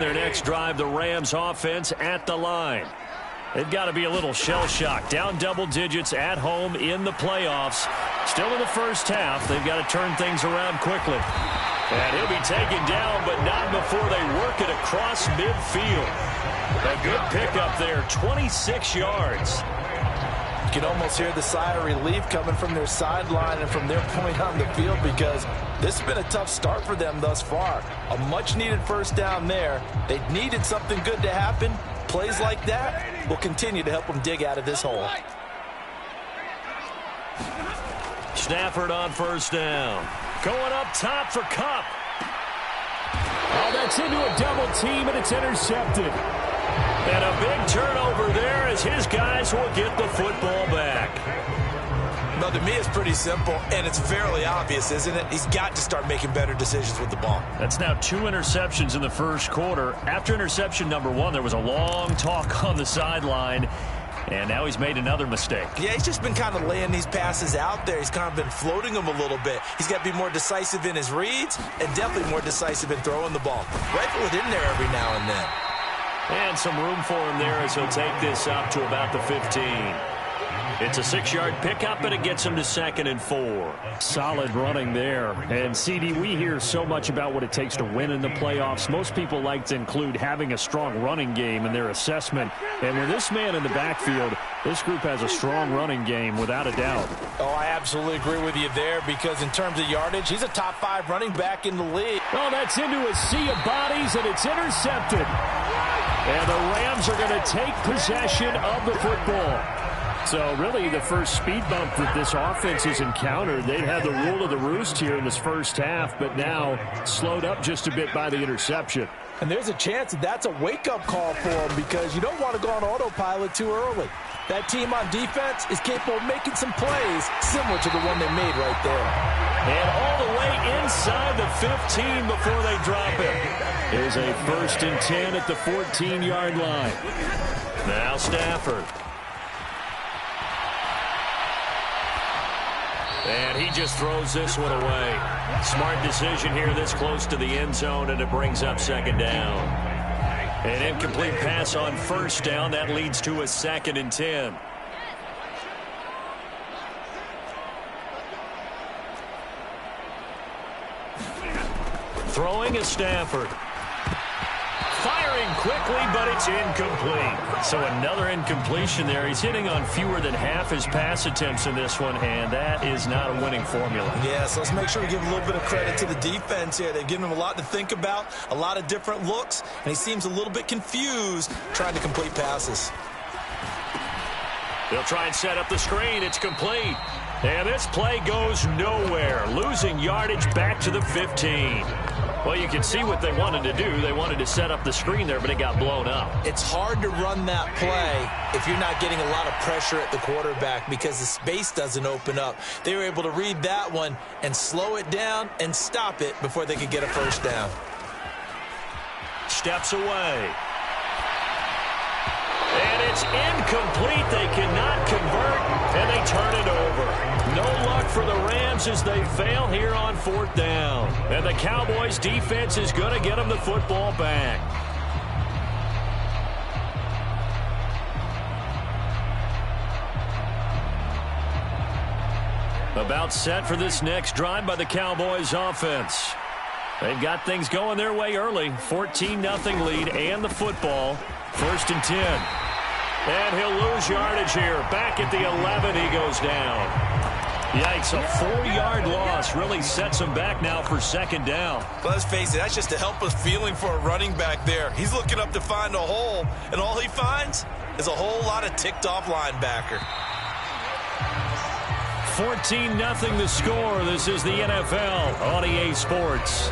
Their next drive, the Rams offense at the line. They've got to be a little shell-shocked. Down double digits at home in the playoffs. Still in the first half. They've got to turn things around quickly. And he'll be taken down, but not before they work it across midfield. A good pickup there, 26 yards. You can almost hear the sigh of relief coming from their sideline and from their point on the field, because this has been a tough start for them thus far. A much-needed first down there. They needed something good to happen. Plays like that will continue to help them dig out of this hole. Stafford on first down. Going up top for Kupp. Oh, that's into a double team, and it's intercepted. And a big turnover there as his guys will get the football back. Well, to me, it's pretty simple, and it's fairly obvious, isn't it? He's got to start making better decisions with the ball. That's now 2 interceptions in the first quarter. After interception number 1, there was a long talk on the sideline, and now he's made another mistake. Yeah, he's just been kind of laying these passes out there. He's kind of been floating them a little bit. He's got to be more decisive in his reads and definitely more decisive in throwing the ball. Rifle it in there every now and then. And some room for him there as he'll take this up to about the 15. It's a 6-yard pickup, and it gets him to 2nd and 4. Solid running there. And, CD, we hear so much about what it takes to win in the playoffs. Most people like to include having a strong running game in their assessment. And with this man in the backfield, this group has a strong running game without a doubt. Oh, I absolutely agree with you there, because in terms of yardage, he's a top 5 running back in the league. Oh, that's into a sea of bodies, and it's intercepted. And the Rams are going to take possession of the football. So really the first speed bump that this offense has encountered. They'd had the rule of the roost here in this first half, but now slowed up just a bit by the interception. And there's a chance that that's a wake-up call for them, because you don't want to go on autopilot too early. That team on defense is capable of making some plays similar to the one they made right there. And all the way inside the 15 before they drop it. Is a 1st and 10 at the 14-yard line. Now Stafford. And he just throws this one away. Smart decision here this close to the end zone, and it brings up 2nd down. An incomplete pass on 1st down. That leads to a 2nd and 10. Throwing is Stafford. Firing quickly, but it's incomplete. So another incompletion there. He's hitting on fewer than half his pass attempts in this one, and that is not a winning formula. Yeah, so let's make sure we give a little bit of credit to the defense here. They've given him a lot to think about, a lot of different looks, and he seems a little bit confused trying to complete passes. They'll try and set up the screen. It's complete. And this play goes nowhere. Losing yardage back to the 15. Well, you can see what they wanted to do. They wanted to set up the screen there, but it got blown up. It's hard to run that play if you're not getting a lot of pressure at the quarterback, because the space doesn't open up. They were able to read that one and slow it down and stop it before they could get a 1st down. Steps away. And it's incomplete. They cannot convert, and they turn it over. No luck for the Rams as they fail here on 4th down. And the Cowboys defense is going to get them the football back. About set for this next drive by the Cowboys offense. They've got things going their way early. 14-0 lead and the football. 1st and 10. And he'll lose yardage here. Back at the 11, he goes down. Yikes, a 4-yard loss really sets him back now for 2nd down. Well, let's face it, that's just a helpless feeling for a running back there. He's looking up to find a hole, and all he finds is a whole lot of ticked-off linebacker. 14-0 the score. This is the NFL on EA Sports.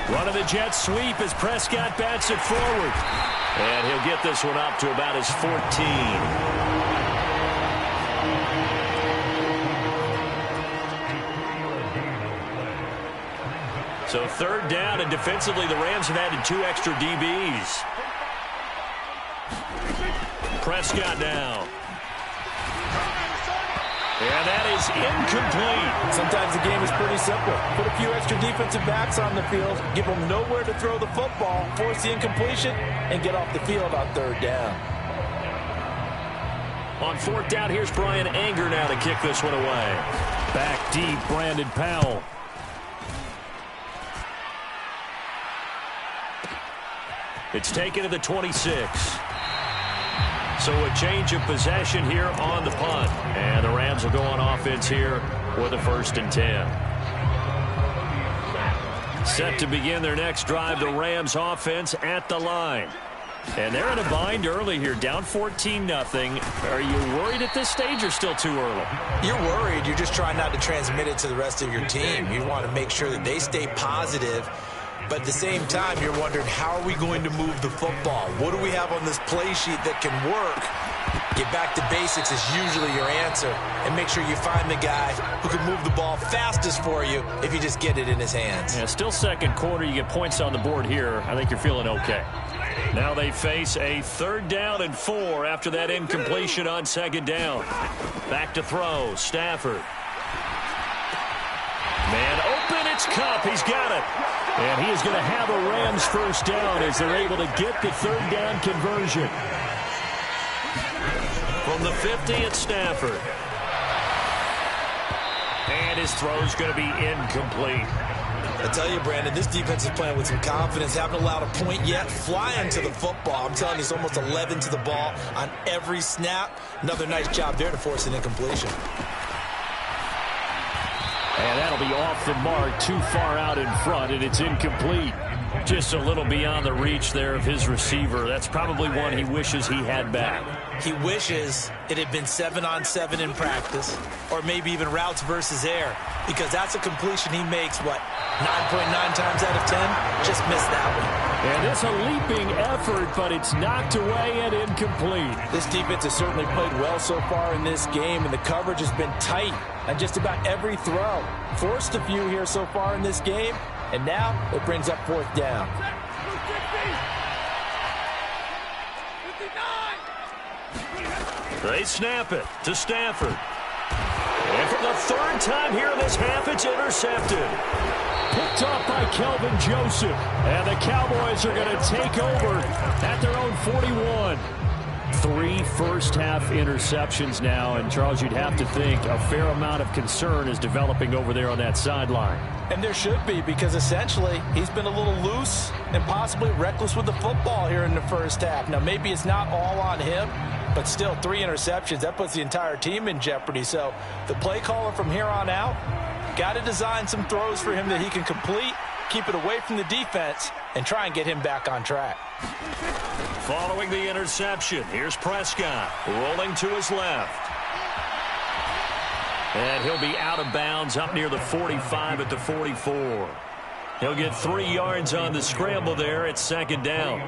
Running the jet sweep as Prescott bats it forward. And he'll get this one up to about his 14. So third down, and defensively the Rams have added 2 extra DBs. Prescott now. And that is incomplete. Sometimes the game is pretty simple. Put a few extra defensive backs on the field, give them nowhere to throw the football, force the incompletion, and get off the field on third down. On fourth down, here's Brian Anger now to kick this one away. Back deep, Brandon Powell. It's taken to the 26. So a change of possession here on the punt. And the Rams will go on offense here with a 1st and 10. Set to begin their next drive, the Rams offense at the line. And they're in a bind early here, down 14-0. Are you worried at this stage or still too early? You're worried. You're just trying not to transmit it to the rest of your team. You want to make sure that they stay positive. But at the same time, you're wondering, how are we going to move the football? What do we have on this play sheet that can work? Get back to basics is usually your answer. And make sure you find the guy who can move the ball fastest for you if you just get it in his hands. Yeah, still second quarter. You get points on the board here. I think you're feeling okay. Now they face a 3rd down and 4 after that incompletion on 2nd down. Back to throw. Stafford. Man open. It's Kupp. He's got it. And he is going to have a Rams 1st down as they're able to get the 3rd down conversion. From the 50, it's Stafford. And his throw's going to be incomplete. I tell you, Brandon, this defense is playing with some confidence. Haven't allowed a point yet. Flying to the football. I'm telling you, it's almost 11 to the ball on every snap. Another nice job there to force an incompletion. And that'll be off the mark, too far out in front, and it's incomplete. Just a little beyond the reach there of his receiver. That's probably one he wishes he had back. He wishes it had been 7-on-7 in practice, or maybe even routes versus air, because that's a completion he makes, 9.9 times out of 10? Just missed that one. And it's a leaping effort, but it's knocked away and incomplete. This defense has certainly played well so far in this game, and the coverage has been tight on just about every throw. Forced a few here so far in this game, and now it brings up 4th down. They snap it to Stafford. And for the 3rd time here in this half, it's intercepted. Picked off by Kelvin Joseph. And the Cowboys are going to take over at their own 41. 3 first-half interceptions now. And, Charles, you'd have to think a fair amount of concern is developing over there on that sideline. And there should be, because essentially he's been a little loose and possibly reckless with the football here in the first half. Now, maybe it's not all on him, but still 3 interceptions. That puts the entire team in jeopardy. So the play caller from here on out got to design some throws for him that he can complete, keep it away from the defense, and try and get him back on track. Following the interception, here's Prescott rolling to his left. And he'll be out of bounds up near the 45 at the 44. He'll get 3 yards on the scramble there at 2nd down.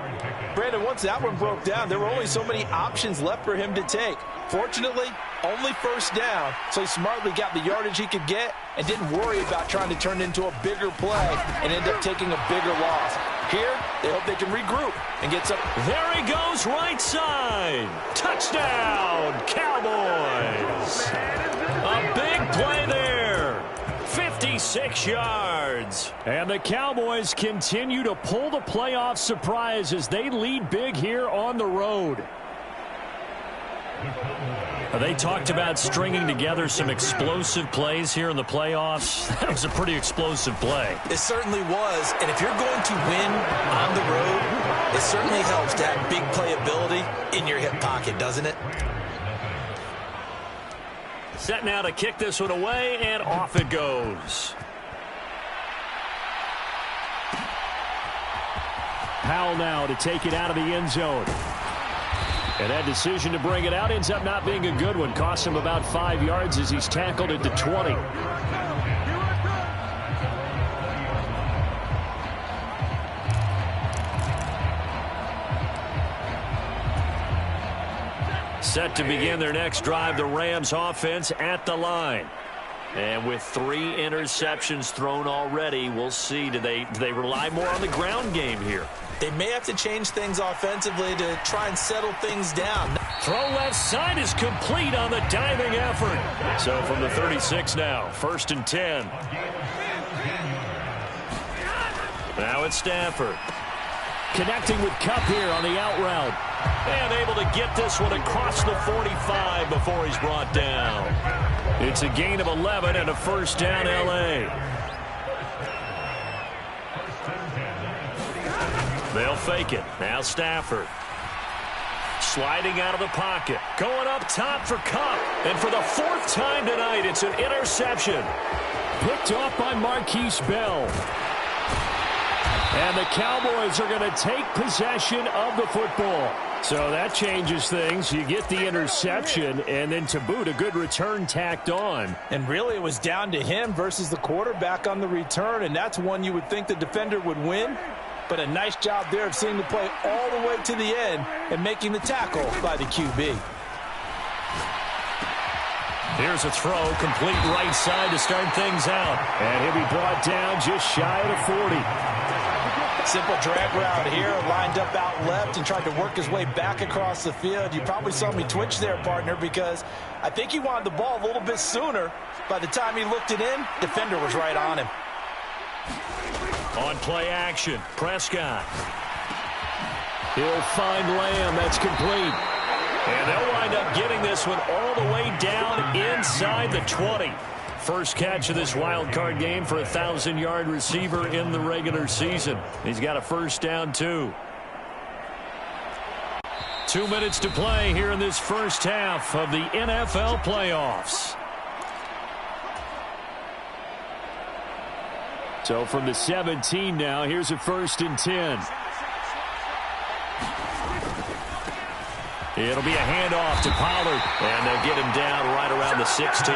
Brandon, once that one broke down, there were only so many options left for him to take. Fortunately, only 1st down, so he smartly got the yardage he could get and didn't worry about trying to turn it into a bigger play and end up taking a bigger loss. Here, they hope they can regroup and get some. There he goes, right side. Touchdown, Cowboys. A big play there. 56 yards. And the Cowboys continue to pull the playoff surprise as they lead big here on the road. They talked about stringing together some explosive plays here in the playoffs. That was a pretty explosive play. It certainly was. And if you're going to win on the road, it certainly helps to have big playability in your hip pocket, doesn't it? Set now to kick this one away, and off it goes. Powell now to take it out of the end zone. And that decision to bring it out ends up not being a good one. Costs him about 5 yards as he's tackled at the 20. Set to begin their next drive, the Rams offense at the line. And with 3 interceptions thrown already, we'll see. Do they rely more on the ground game here? They may have to change things offensively to try and settle things down. Throw left side is complete on the diving effort. So from the 36 now, 1st and 10. Now it's Stafford. Connecting with Kupp here on the out route. And able to get this one across the 45 before he's brought down. It's a gain of 11 and a 1st down, L.A. They'll fake it. Now Stafford. Sliding out of the pocket. Going up top for Kupp. And for the 4th time tonight, it's an interception. Picked off by Marquise Bell. And the Cowboys are going to take possession of the football. So that changes things. You get the interception, and then to boot, a good return tacked on. And really, it was down to him versus the quarterback on the return, and that's one you would think the defender would win. But a nice job there of seeing the play all the way to the end and making the tackle by the QB. Here's a throw, complete right side to start things out. And he'll be brought down just shy of the 40. Simple drag route here, lined up out left and tried to work his way back across the field. You probably saw me twitch there, partner, because I think he wanted the ball a little bit sooner. By the time he looked it in, defender was right on him. On play action, Prescott. He'll find Lamb. That's complete. And they'll wind up getting this one all the way down inside the 20. First catch of this wild card game for a 1,000-yard receiver in the regular season. He's got a 1st down, too. 2 minutes to play here in this first half of the NFL playoffs. So from the 17 now, here's a 1st and 10. It'll be a handoff to Pollard, and they'll get him down right around the 16.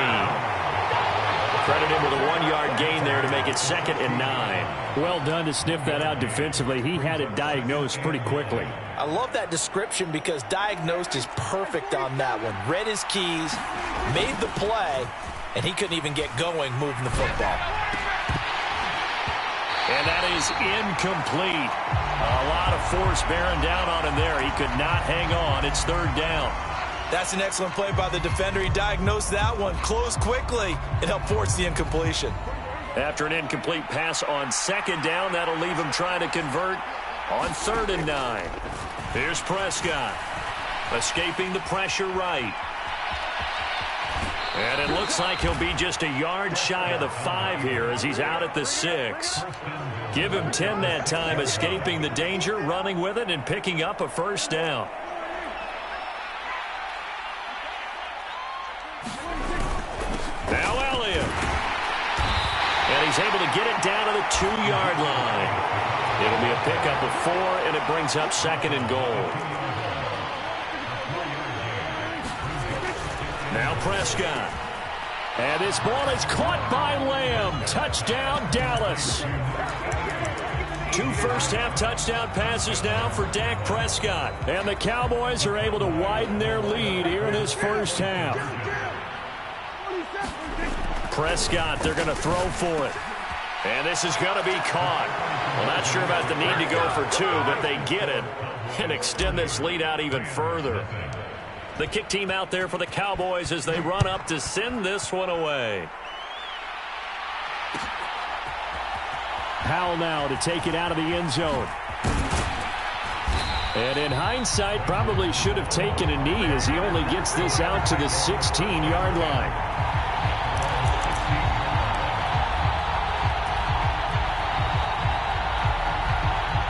Credit him with a 1-yard gain there to make it 2nd and 9. Well done to sniff that out defensively. He had it diagnosed pretty quickly. I love that description because diagnosed is perfect on that one. Read his keys, made the play, and he couldn't even get going moving the football. And that is incomplete. A lot of force bearing down on him there. He could not hang on. It's 3rd down. That's an excellent play by the defender. He diagnosed that one, closed quickly, and helped force the incompletion. After an incomplete pass on 2nd down, that'll leave him trying to convert on 3rd and 9. Here's Prescott, escaping the pressure right. And it looks like he'll be just a yard shy of the 5 here as he's out at the 6. Give him 10 that time, escaping the danger, running with it, and picking up a 1st down. Now Elliott. And he's able to get it down to the 2-yard line. It'll be a pickup of 4, and it brings up 2nd and goal. Now Prescott. And this ball is caught by Lamb. Touchdown, Dallas. 2 first-half touchdown passes now for Dak Prescott. And the Cowboys are able to widen their lead here in this first half. Prescott, they're going to throw for it. And this is going to be caught. Well, not sure about the need to go for 2, but they get it and extend this lead out even further. The kick team out there for the Cowboys as they run up to send this one away. Powell now to take it out of the end zone. And in hindsight, probably should have taken a knee as he only gets this out to the 16-yard line.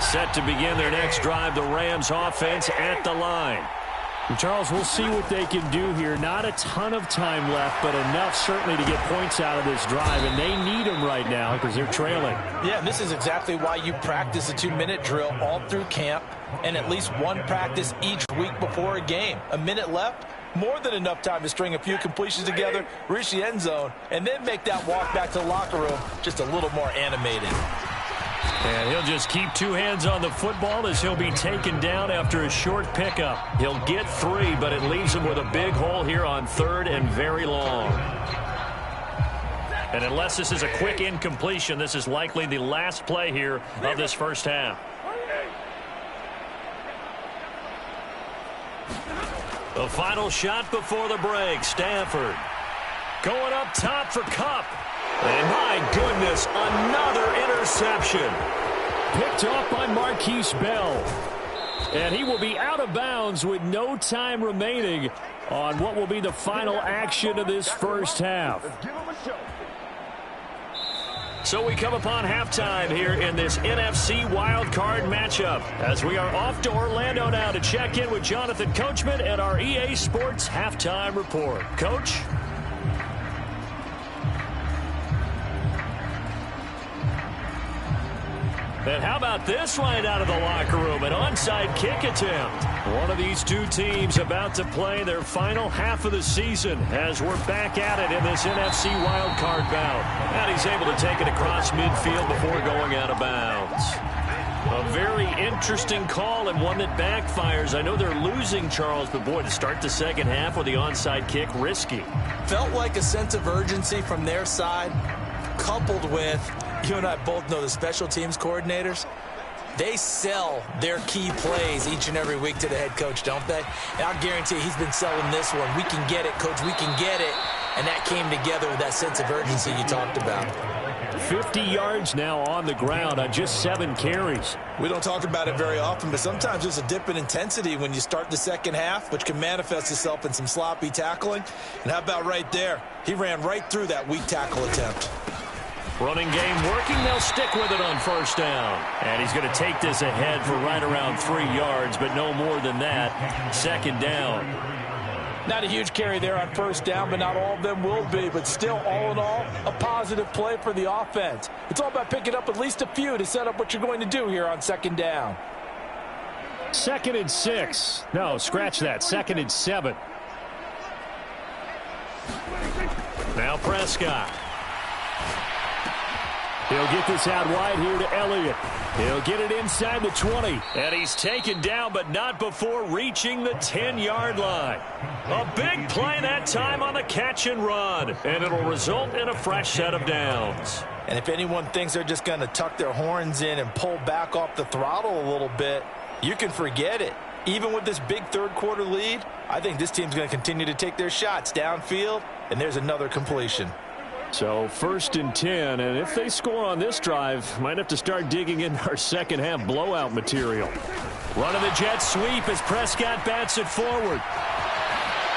Set to begin their next drive, the Rams offense at the line. Charles, we'll see what they can do here. Not a ton of time left, but enough certainly to get points out of this drive, and they need them right now because they're trailing. Yeah, and this is exactly why you practice a 2-minute drill all through camp and at least one practice each week before a game. A minute left, more than enough time to string a few completions together, reach the end zone, and then make that walk back to the locker room just a little more animated. And he'll just keep two hands on the football as he'll be taken down after a short pickup. He'll get 3, but it leaves him with a big hole here on 3rd and very long. And unless this is a quick incompletion, this is likely the last play here of this first half. The final shot before the break. Stafford going up top for Kupp. And my goodness, another interception. Picked off by Marquise Bell. And he will be out of bounds with no time remaining on what will be the final action of this first half. So we come upon halftime here in this NFC wildcard matchup as we are off to Orlando now to check in with Jonathan Coachman and our EA Sports halftime report. Coach? And how about this right out of the locker room? An onside kick attempt. One of these two teams about to play their final half of the season as we're back at it in this NFC wildcard bout. And he's able to take it across midfield before going out of bounds. A very interesting call and one that backfires. I know they're losing, Charles, but boy, to start the second half with the onside kick, risky. Felt like a sense of urgency from their side, coupled with, you and I both know the special teams coordinators, they sell their key plays each and every week to the head coach, don't they? And I guarantee he's been selling this one. We can get it, coach, we can get it. And that came together with that sense of urgency you talked about. 50 yards now on the ground on just 7 carries. We don't talk about it very often, but sometimes there's a dip in intensity when you start the second half, which can manifest itself in some sloppy tackling. And how about right there? He ran right through that weak tackle attempt. Running game working. They'll stick with it on first down. And he's going to take this ahead for right around 3 yards, but no more than that. Second down. Not a huge carry there on first down, but not all of them will be. But still, all in all, a positive play for the offense. It's all about picking up at least a few to set up what you're going to do here on second down. 2nd and 6. No, scratch that. 2nd and 7. Now Prescott. He'll get this out wide here to Elliott. He'll get it inside the 20. And he's taken down, but not before reaching the 10-yard line. A big play that time on the catch and run. And it'll result in a fresh set of downs. And if anyone thinks they're just going to tuck their horns in and pull back off the throttle a little bit, you can forget it. Even with this big third-quarter lead, I think this team's going to continue to take their shots downfield, and there's another completion. So 1st and 10, and if they score on this drive, might have to start digging in our second half blowout material. Running the jet sweep as Prescott bats it forward.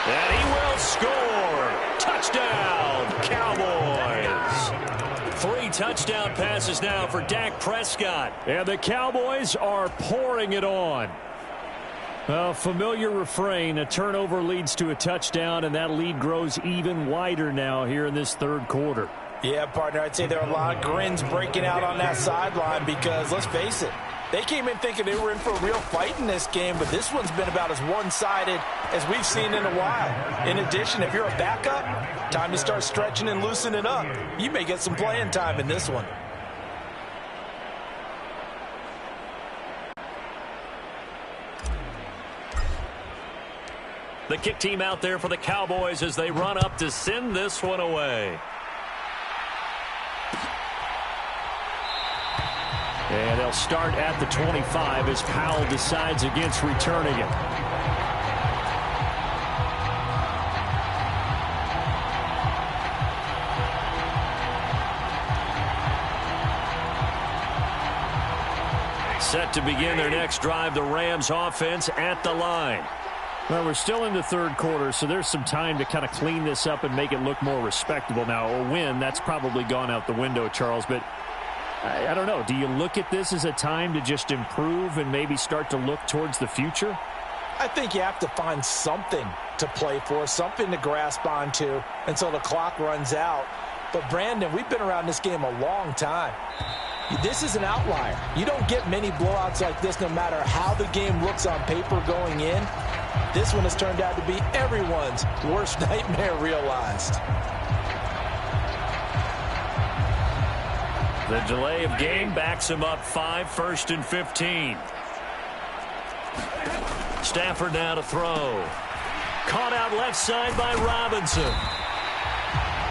And he will score. Touchdown, Cowboys. 3 touchdown passes now for Dak Prescott. And the Cowboys are pouring it on. A familiar refrain, a turnover leads to a touchdown, and that lead grows even wider now here in this third quarter. Yeah, partner, I'd say there are a lot of grins breaking out on that sideline because, let's face it, they came in thinking they were in for a real fight in this game, but this one's been about as one-sided as we've seen in a while. In addition, if you're a backup, time to start stretching and loosening up. You may get some playing time in this one. The kick team out there for the Cowboys as they run up to send this one away. And they'll start at the 25 as Powell decides against returning it. Set to begin their next drive, the Rams offense at the line. Well, we're still in the third quarter, so there's some time to kind of clean this up and make it look more respectable. Now, a win, that's probably gone out the window, Charles, but I don't know. Do you look at this as a time to just improve and maybe start to look towards the future? I think you have to find something to play for, something to grasp onto until the clock runs out. But, Brandon, we've been around this game a long time. This is an outlier. You don't get many blowouts like this no matter how the game looks on paper going in. This one has turned out to be everyone's worst nightmare realized. The delay of game backs him up 5, 1st and 15. Stafford now to throw. Caught out left side by Robinson.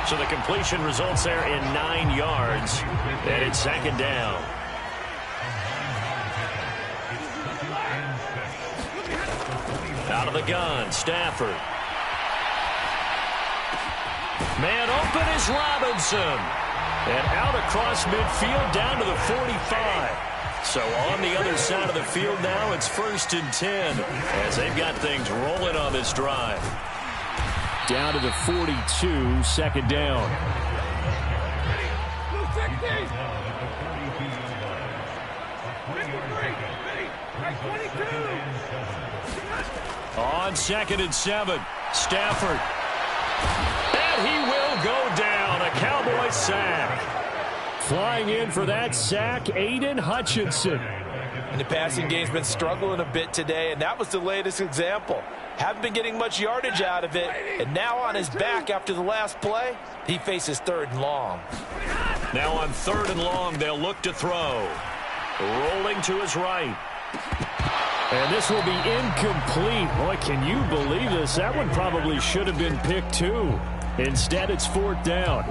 So the completion results there in 9 yards. And it's 2nd down. Out of the gun, Stafford. Man open is Robinson. And out across midfield down to the 45. So on the other side of the field now, it's 1st and 10 as they've got things rolling on this drive. Down to the 42, 2nd down. On 2nd and 7, Stafford. And he will go down, a Cowboy sack. Flying in for that sack, Aiden Hutchinson. And the passing game's been struggling a bit today, and that was the latest example. Haven't been getting much yardage out of it, and now on his back after the last play, he faces 3rd and long. Now on 3rd and long, they'll look to throw. Rolling to his right. And this will be incomplete. Boy, can you believe this? That one probably should have been picked too. Instead, it's 4th down.